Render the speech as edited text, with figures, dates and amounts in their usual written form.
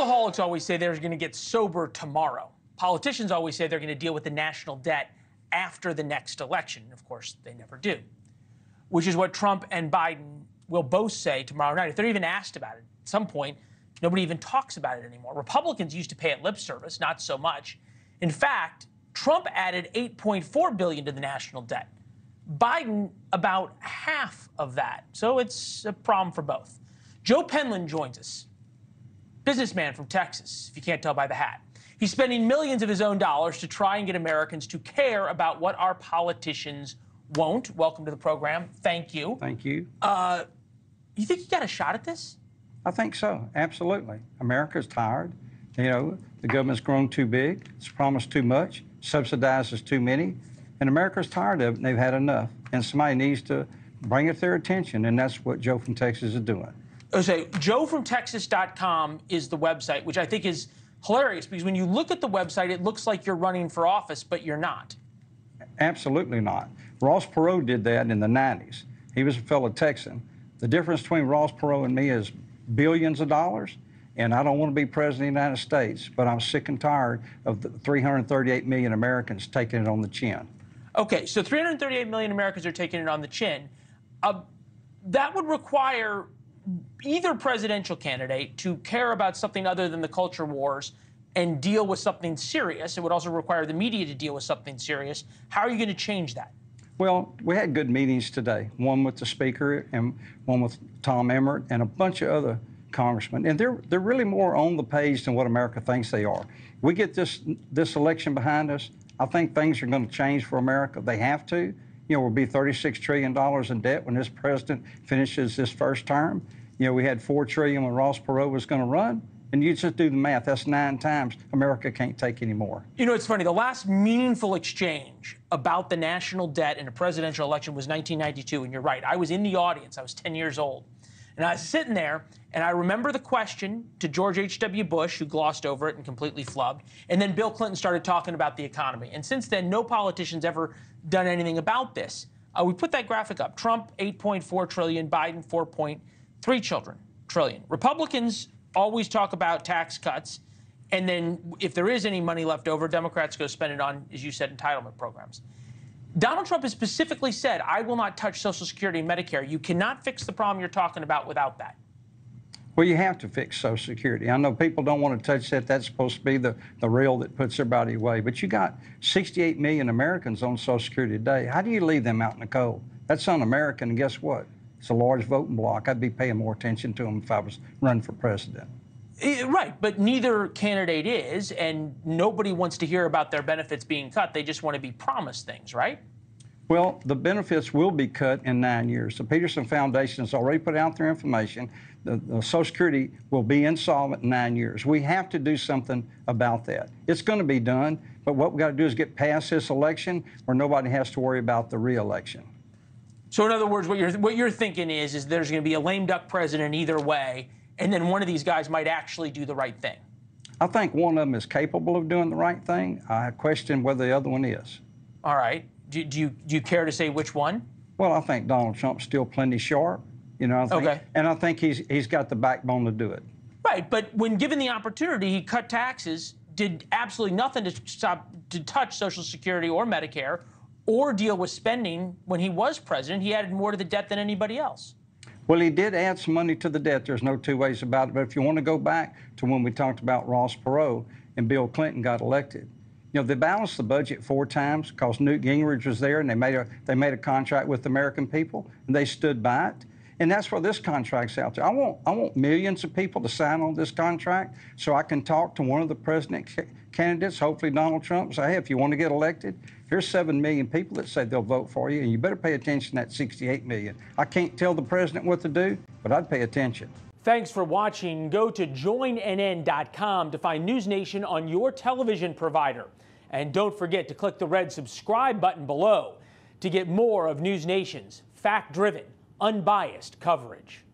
Alcoholics always say they're going to get sober tomorrow. Politicians always say they're going to deal with the national debt after the next election. Of course, they never do, which is what Trump and Biden will both say tomorrow night. If they're even asked about it, at some point, nobody even talks about it anymore. Republicans used to pay it lip service, not so much. In fact, Trump added $8.4 billion to the national debt. Biden, about half of that. So it's a problem for both. Joe Penland joins us. Businessman from Texas, if you can't tell by the hat. He's spending millions of his own dollars to try and get Americans to care about what our politicians won't. Welcome to the program. Thank you. Thank you. You think you got a shot at this? I think so, absolutely. America's tired. You know, the government's grown too big. It's promised too much, subsidizes too many. And America's tired of it, and they've had enough. And somebody needs to bring it to their attention, and that's what Joe from Texas is doing. Okay, JoeFromTexas.com is the website, which I think is hilarious, because when you look at the website, it looks like you're running for office, but you're not. Absolutely not. Ross Perot did that in the 90s. He was a fellow Texan. The difference between Ross Perot and me is billions of dollars, and I don't want to be president of the United States, but I'm sick and tired of the 338 million Americans taking it on the chin. Okay, so 338 million Americans are taking it on the chin. That would require either presidential candidate to care about something other than the culture wars and deal with something serious. It would also require the media to deal with something serious. How are you going to change that? Well, we had good meetings today, one with the Speaker and one with Tom Emmerich and a bunch of other congressmen. And they're really more on the page than what America thinks they are. We get this election behind us, I think things are going to change for America. They have to. You know, we'll be $36 trillion in debt when this president finishes this first term. You know, we had $4 trillion when Ross Perot was going to run. And you just do the math. That's 9 times. America can't take any more. You know, it's funny. The last meaningful exchange about the national debt in a presidential election was 1992. And you're right. I was in the audience. I was 10 years old. And I was sitting there, and I remember the question to George H.W. Bush, who glossed over it and completely flubbed. And then Bill Clinton started talking about the economy. And since then, no politician's ever done anything about this. We put that graphic up. Trump, $8.4 trillion. Biden, $4.3 trillion. Republicans always talk about tax cuts. And then if there is any money left over, Democrats go spend it on, as you said, entitlement programs. Donald Trump has specifically said, I will not touch Social Security and Medicare. You cannot fix the problem you're talking about without that. Well, you have to fix Social Security. I know people don't want to touch that. That's supposed to be the rail that puts everybody away. But you got 68 million Americans on Social Security today. How do you leave them out in the cold? That's un-American, and guess what? It's a large voting bloc. I'd be paying more attention to them if I was running for president. Right, but neither candidate is, and nobody wants to hear about their benefits being cut. They just want to be promised things, right? Well, the benefits will be cut in 9 years. The Peterson Foundation has already put out their information. The Social Security will be insolvent in 9 years. We have to do something about that. It's going to be done, but what we've got to do is get past this election where nobody has to worry about the re-election. So in other words, what you're thinking is there's going to be a lame duck president either way, and then one of these guys might actually do the right thing. I think one of them is capable of doing the right thing. I question whether the other one is. All right. Do you care to say which one? Well, I think Donald Trump's still plenty sharp. You know, and I think he's got the backbone to do it. Right, but when given the opportunity, he cut taxes, did absolutely nothing to touch Social Security or Medicare, or deal with spending when he was president. He added more to the debt than anybody else. Well, he did add some money to the debt. There's no two ways about it. But if you want to go back to when we talked about Ross Perot and Bill Clinton got elected, you know, they balanced the budget 4 times because Newt Gingrich was there, and they made a contract with the American people, and they stood by it. And that's where this contract's out there. I want millions of people to sign on this contract so I can talk to one of the president candidates, hopefully Donald Trump, and say, hey, if you want to get elected, here's 7 million people that say they'll vote for you, and you better pay attention to that 68 million. I can't tell the president what to do, but I'd pay attention. Thanks for watching. Go to joinnn.com to find NewsNation on your television provider. And don't forget to click the red subscribe button below to get more of NewsNation's fact-driven, unbiased coverage.